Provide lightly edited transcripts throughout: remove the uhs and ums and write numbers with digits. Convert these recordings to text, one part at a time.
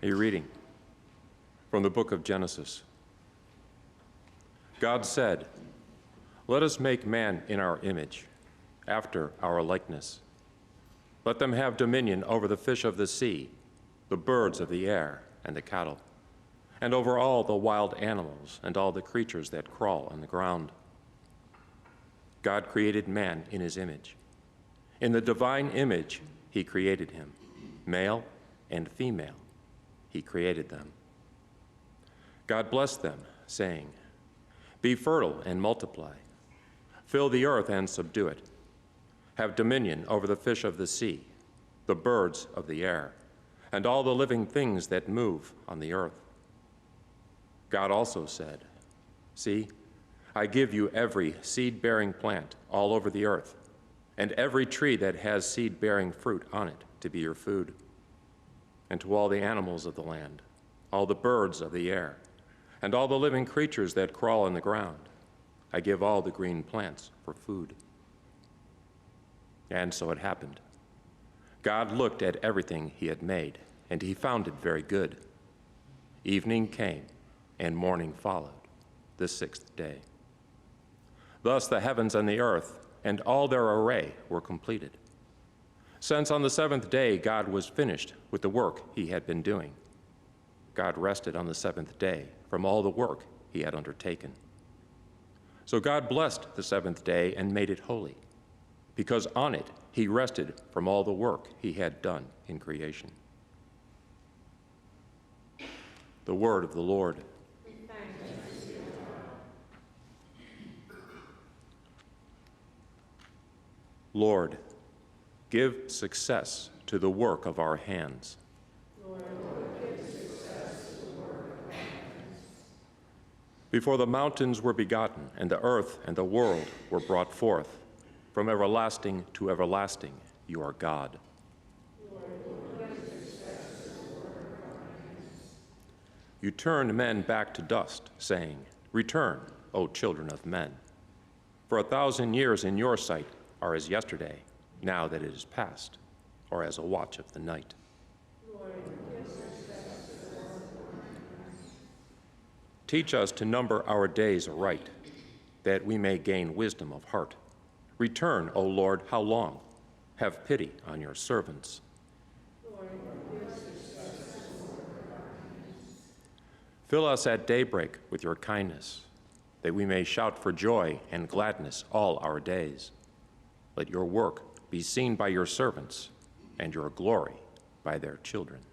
A reading from the book of Genesis. God said, "Let us make man in our image, after our likeness. Let them have dominion over the fish of the sea, the birds of the air, and the cattle, and over all the wild animals and all the creatures that crawl on the ground." God created man in his image. In the divine image, he created him. Male and female, he created them. God blessed them, saying, "Be fertile and multiply. Fill the earth and subdue it. Have dominion over the fish of the sea, the birds of the air, and all the living things that move on the earth." God also said, "See, I give you every seed-bearing plant all over the earth, and every tree that has seed-bearing fruit on it to be your food. And to all the animals of the land, all the birds of the air, and all the living creatures that crawl on the ground, I give all the green plants for food." And so it happened. God looked at everything he had made, and he found it very good. Evening came, and morning followed, the sixth day. Thus the heavens and the earth and all their array were completed. Since on the seventh day God was finished with the work he had been doing, God rested on the seventh day from all the work he had undertaken. So God blessed the seventh day and made it holy, because on it he rested from all the work he had done in creation. The word of the Lord. Lord, give success to the work of our hands. Lord, give success to the work of our hands. Before the mountains were begotten, and the earth and the world were brought forth, from everlasting to everlasting, you are God. Lord, give success to the work of our hands. You turned men back to dust, saying, "Return, O children of men. For 1,000 years in your sight are as yesterday, now that it is past, or as a watch of the night." Lord, give success to the work of our hands. Teach us to number our days aright, that we may gain wisdom of heart. Return, O Lord, how long? Have pity on your servants. Lord, give success to the work of our hands. Fill us at daybreak with your kindness, that we may shout for joy and gladness all our days. Let your work be seen by your servants, and your glory by their children.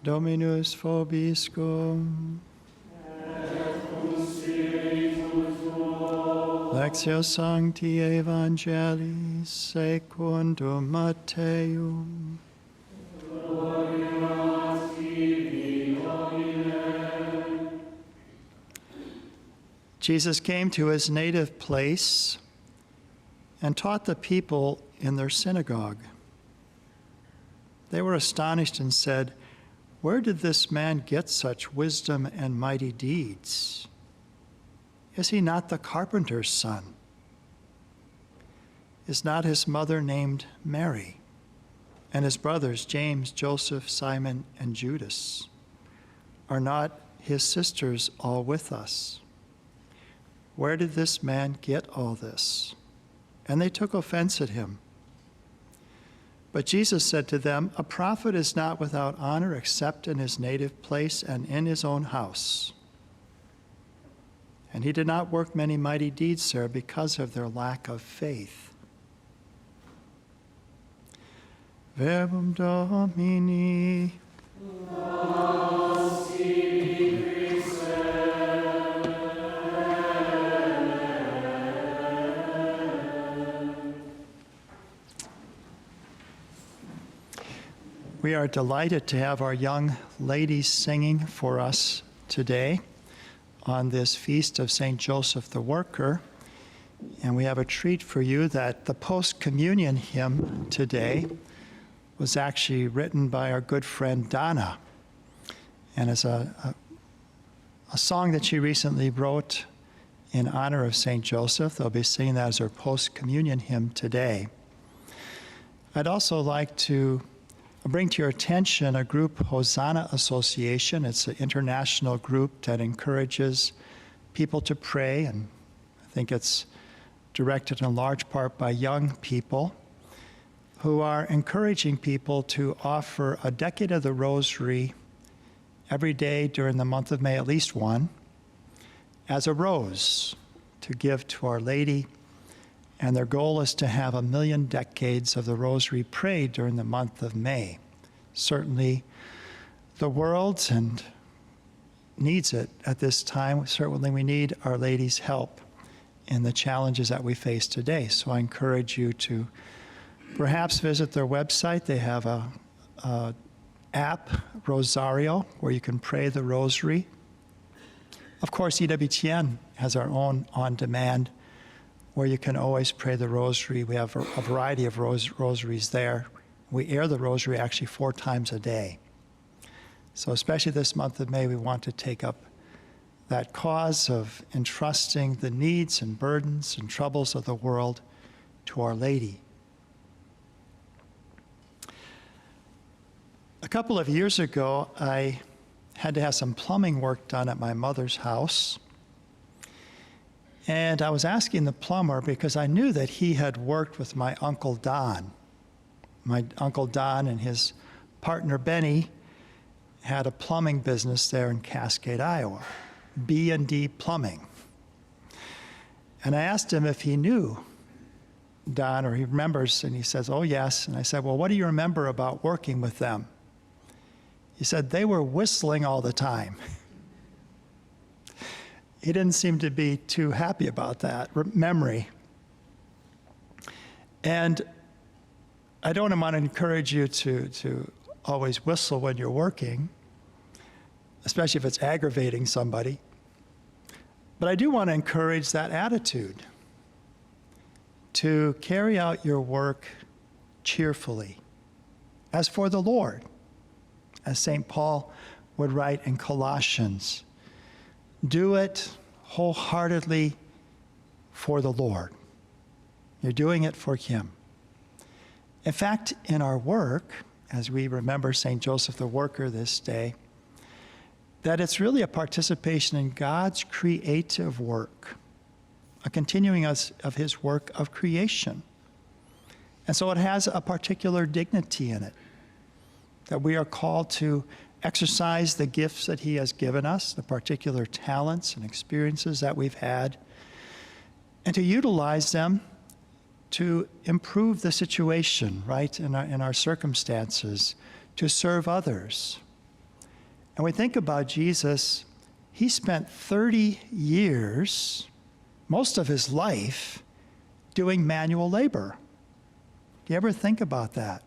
Dominus vobiscum. Lectio Sancti Evangelii secundum Matteum. Jesus came to his native place and taught the people in their synagogue. They were astonished and said, "Where did this man get such wisdom and mighty deeds? Is he not the carpenter's son? Is not his mother named Mary, and his brothers James, Joseph, Simon, and Judas? Are not his sisters all with us. Where did this man get all this? And they took offense at him. But Jesus said to them, a prophet is not without honor except in his native place and in his own house. And he did not work many mighty deeds there because of their lack of faith. Verbum Domini. We are delighted to have our young ladies singing for us today on this feast of St. Joseph the Worker. And we have a treat for you that the post-communion hymn today was actually written by our good friend Donna. And it's a song that she recently wrote in honor of St. Joseph. They'll be singing that as our post-communion hymn today. I'd also like to bring to your attention a group, Hosanna Association. It's an international group that encourages people to pray, and I think it's directed in large part by young people who are encouraging people to offer a decade of the Rosary every day during the month of May, at least one, as a rose to give to Our Lady. And their goal is to have 1,000,000 decades of the Rosary prayed during the month of May. Certainly, the world needs it at this time. Certainly, we need Our Lady's help in the challenges that we face today. So I encourage you to perhaps visit their website. They have a app, Rosario, where you can pray the Rosary. Of course, EWTN has our own on-demand where you can always pray the Rosary. We have a variety of rosaries there. We air the Rosary actually 4 times a day. So especially this month of May, we want to take up that cause of entrusting the needs and burdens and troubles of the world to Our Lady. A couple of years ago, I had to have some plumbing work done at my mother's house. And I was asking the plumber because I knew that he had worked with my Uncle Don. My Uncle Don and his partner Benny had a plumbing business there in Cascade, Iowa, B&D Plumbing. And I asked him if he knew Don or he remembers, and he says, oh yes. And I said, well, what do you remember about working with them? He said, they were whistling all the time. He didn't seem to be too happy about that memory. And I don't want to encourage you to always whistle when you're working, especially if it's aggravating somebody. But I do want to encourage that attitude to carry out your work cheerfully, as for the Lord, as St. Paul would write in Colossians. Do it wholeheartedly for the Lord. You're doing it for Him. In fact, in our work, as we remember St. Joseph the Worker this day, that it's really a participation in God's creative work, a continuing of His work of creation. And so it has a particular dignity in it, that we are called to exercise the gifts that He has given us, the particular talents and experiences that we've had, and to utilize them to improve the situation, right, in our circumstances, to serve others. And we think about Jesus, He spent 30 years, most of His life, doing manual labor. Do you ever think about that?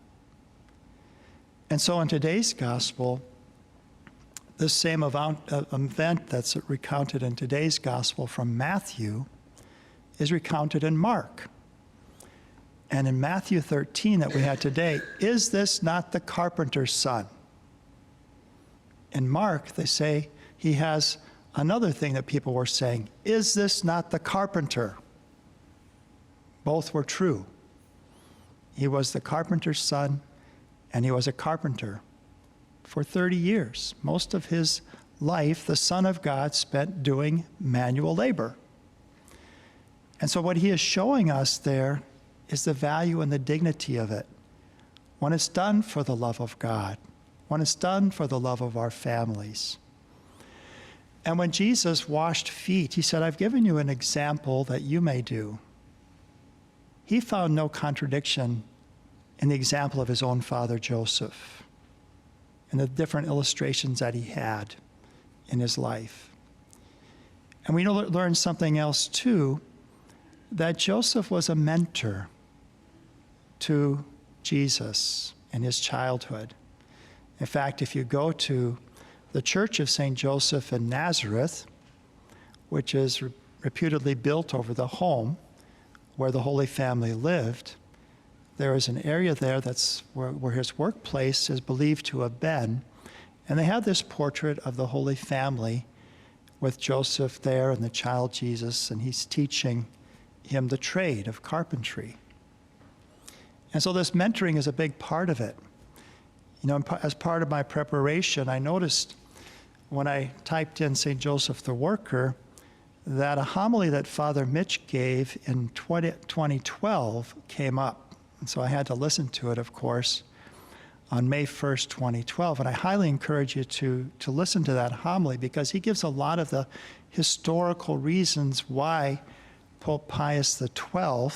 And so in today's gospel, this same event that's recounted in today's gospel from Matthew is recounted in Mark. And in Matthew 13 that we had today, is this not the carpenter's son? In Mark, they say he has another thing that people were saying, is this not the carpenter? Both were true. He was the carpenter's son, and he was a carpenter for 30 years. Most of his life the Son of God spent doing manual labor. And so what he is showing us there is the value and the dignity of it. When it's done for the love of God, when it's done for the love of our families. And when Jesus washed feet, he said, I've given you an example that you may do. He found no contradiction in the example of his own father Joseph and the different illustrations that he had in his life. And we learn something else too, that Joseph was a mentor to Jesus in his childhood. In fact, if you go to the Church of St. Joseph in Nazareth, which is reputedly built over the home where the Holy Family lived, there is an area there that's where his workplace is believed to have been. And they have this portrait of the Holy Family with Joseph there and the child Jesus, and he's teaching him the trade of carpentry. And so this mentoring is a big part of it. You know, as part of my preparation, I noticed when I typed in St. Joseph the Worker that a homily that Father Mitch gave in 2012 came up. And so I had to listen to it, of course, on May 1st, 2012. And I highly encourage you to listen to that homily because he gives a lot of the historical reasons why Pope Pius XII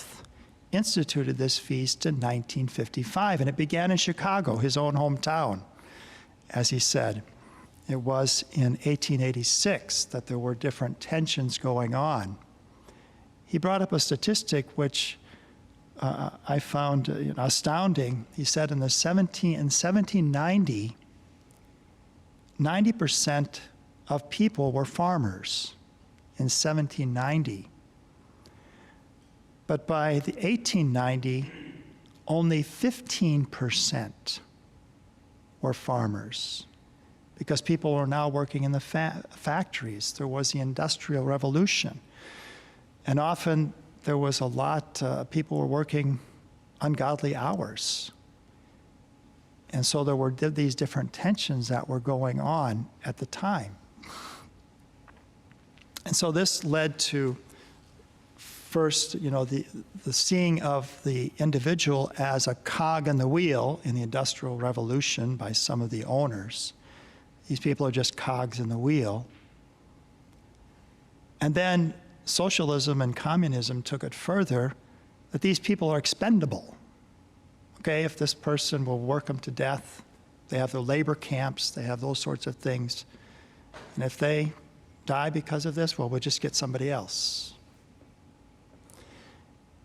instituted this feast in 1955. And it began in Chicago, his own hometown, as he said. It was in 1886 that there were different tensions going on. He brought up a statistic which I found astounding. He said in 1790, 90% of people were farmers in 1790. But by the 1890, only 15% were farmers because people were now working in the factories. There was the Industrial Revolution. And often there was a lot, people were working ungodly hours. And so there were these different tensions that were going on at the time. And so this led to first, the seeing of the individual as a cog in the wheel in the Industrial Revolution by some of the owners. These people are just cogs in the wheel. And then socialism and communism took it further, that these people are expendable. Okay, if this person will work them to death, they have their labor camps, they have those sorts of things. And if they die because of this, well, we'll just get somebody else.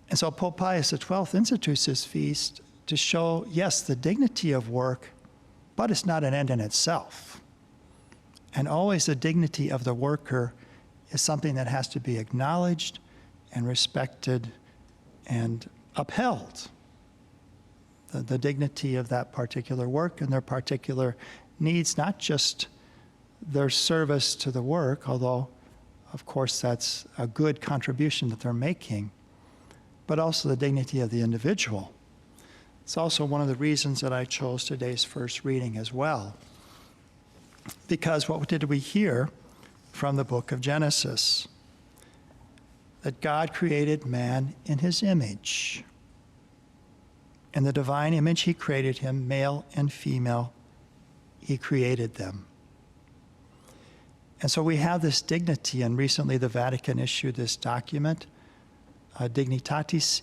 And so Pope Pius XII institutes this feast to show, yes, the dignity of work, but it's not an end in itself. And always the dignity of the worker is something that has to be acknowledged and respected and upheld. The dignity of that particular work and their particular needs, not just their service to the work, although, of course, that's a good contribution that they're making, but also the dignity of the individual. It's also one of the reasons that I chose today's first reading as well. Because what did we hear from the book of Genesis? That God created man in his image. In the divine image, he created him, male and female, he created them. And so we have this dignity, and recently the Vatican issued this document, Dignitatis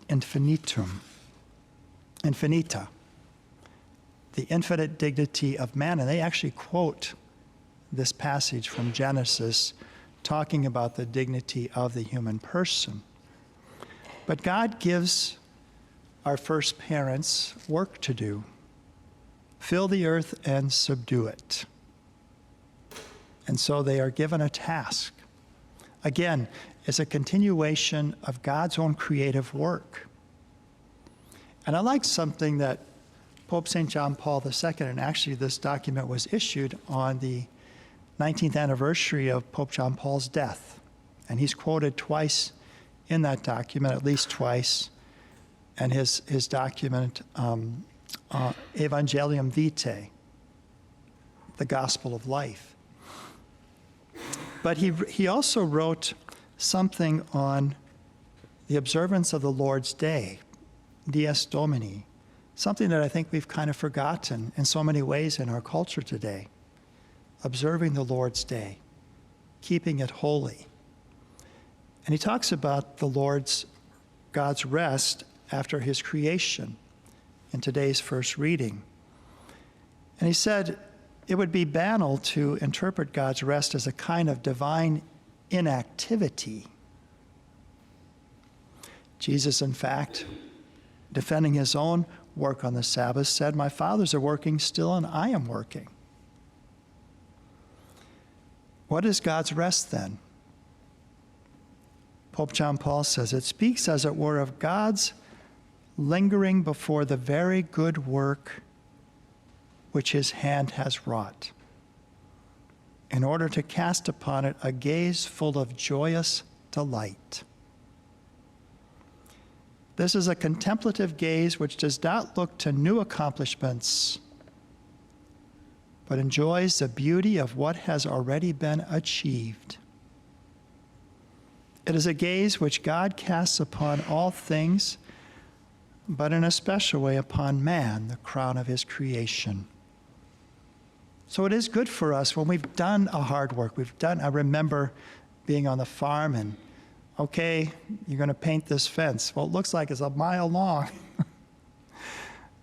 Infinita, the infinite dignity of man. And they actually quote this passage from Genesis talking about the dignity of the human person. But God gives our first parents work to do. Fill the earth and subdue it. And so they are given a task. Again, it's a continuation of God's own creative work. And I like something that Pope St. John Paul II, and actually this document was issued on the 19th anniversary of Pope John Paul's death. And he's quoted twice in that document, at least twice. And his document, Evangelium Vitae, the gospel of life. But he also wrote something on the observance of the Lord's Day, Dies Domini, something that I think we've kind of forgotten in so many ways in our culture today. Observing the Lord's Day, keeping it holy. And he talks about God's rest after his creation in today's first reading. And he said it would be banal to interpret God's rest as a kind of divine inactivity. Jesus, in fact, defending his own work on the Sabbath, said, "My fathers are working still, and I am working." What is God's rest then? Pope John Paul says, it speaks, as it were, of God's lingering before the very good work which his hand has wrought, in order to cast upon it a gaze full of joyous delight. This is a contemplative gaze which does not look to new accomplishments, but enjoys the beauty of what has already been achieved. It is a gaze which God casts upon all things, but in a special way upon man, the crown of his creation. So it is good for us when we've done a hard work. I remember being on the farm and, okay, you're going to paint this fence. Well, it looks like it's a mile long.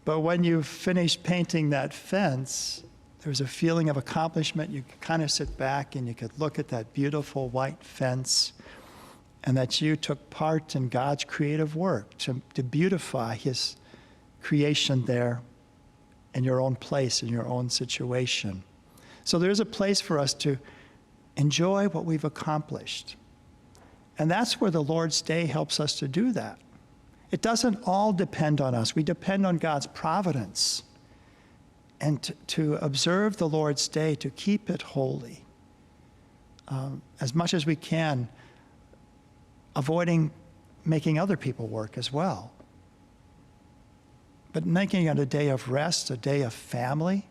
But when you've finished painting that fence, there's a feeling of accomplishment. You can kind of sit back and you could look at that beautiful white fence, and that you took part in God's creative work to beautify his creation there in your own place, in your own situation. So there's a place for us to enjoy what we've accomplished. And that's where the Lord's Day helps us to do that. It doesn't all depend on us. We depend on God's providence. And to observe the Lord's Day, to keep it holy, as much as we can, avoiding making other people work as well. But making it a day of rest, a day of family,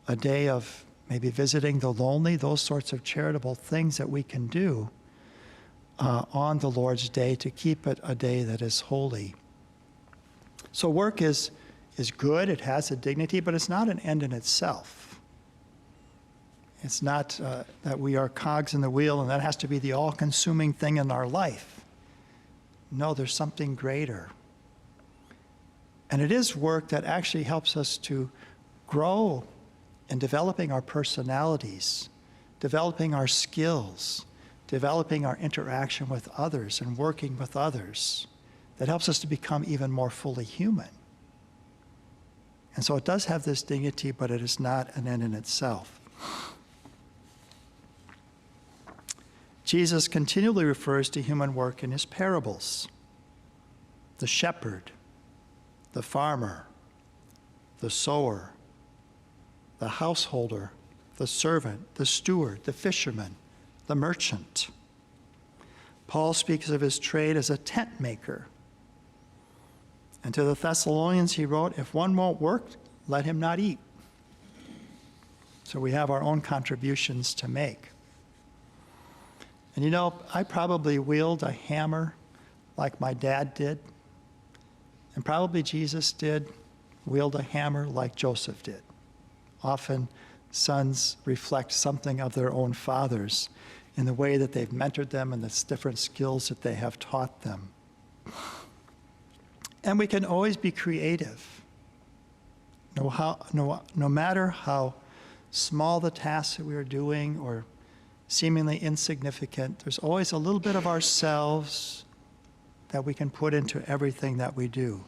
a day of maybe visiting the lonely, those sorts of charitable things that we can do on the Lord's Day to keep it a day that is holy. So work is good, it has a dignity, but it's not an end in itself. It's not that we are cogs in the wheel and that has to be the all-consuming thing in our life. No, there's something greater. And it is work that actually helps us to grow in developing our personalities, developing our skills, developing our interaction with others and working with others. That helps us to become even more fully human. And so it does have this dignity, but it is not an end in itself. Jesus continually refers to human work in his parables. The shepherd, the farmer, the sower, the householder, the servant, the steward, the fisherman, the merchant. Paul speaks of his trade as a tent maker. And to the Thessalonians he wrote, if one won't work, let him not eat. So we have our own contributions to make. And you know, I probably wield a hammer like my dad did. And probably Jesus did wield a hammer like Joseph did. Often sons reflect something of their own fathers in the way that they've mentored them and the different skills that they have taught them. And we can always be creative. No matter how small the tasks that we are doing or seemingly insignificant, there's always a little bit of ourselves that we can put into everything that we do.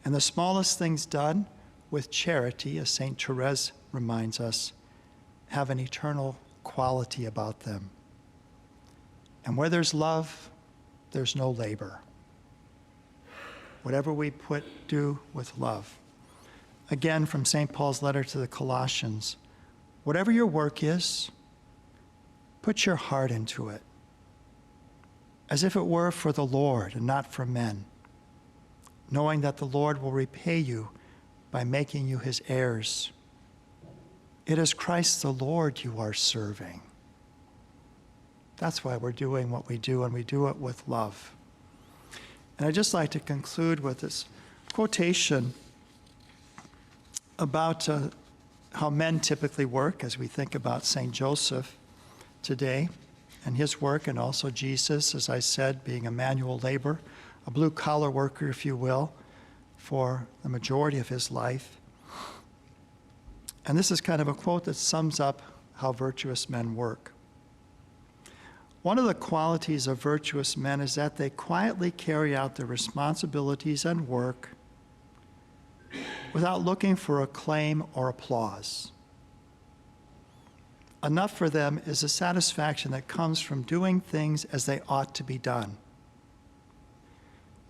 And the smallest things done with charity, as St. Therese reminds us, have an eternal quality about them. And where there's love, there's no labor. Whatever we do with love. Again, from St. Paul's letter to the Colossians, whatever your work is, put your heart into it, as if it were for the Lord and not for men, knowing that the Lord will repay you by making you his heirs. It is Christ the Lord you are serving. That's why we're doing what we do, and we do it with love. And I'd just like to conclude with this quotation about how men typically work as we think about St. Joseph today and his work, and also Jesus, as I said, being a manual labor, a blue-collar worker, if you will, for the majority of his life. And this is kind of a quote that sums up how virtuous men work. One of the qualities of virtuous men is that they quietly carry out their responsibilities and work without looking for acclaim or applause. Enough for them is the satisfaction that comes from doing things as they ought to be done,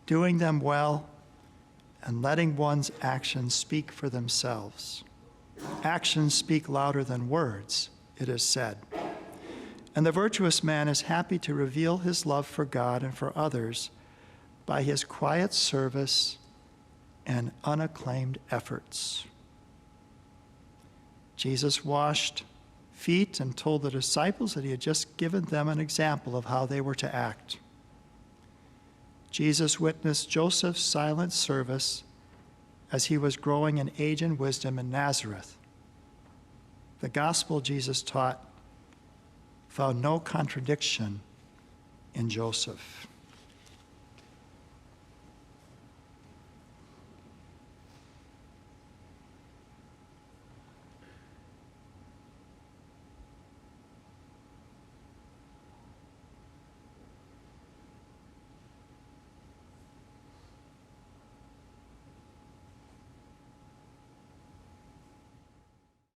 doing them well, and letting one's actions speak for themselves. Actions speak louder than words, it is said. And the virtuous man is happy to reveal his love for God and for others by his quiet service and unacclaimed efforts. Jesus washed feet and told the disciples that he had just given them an example of how they were to act. Jesus witnessed Joseph's silent service as he was growing in age and wisdom in Nazareth. The gospel Jesus taught found no contradiction in Joseph.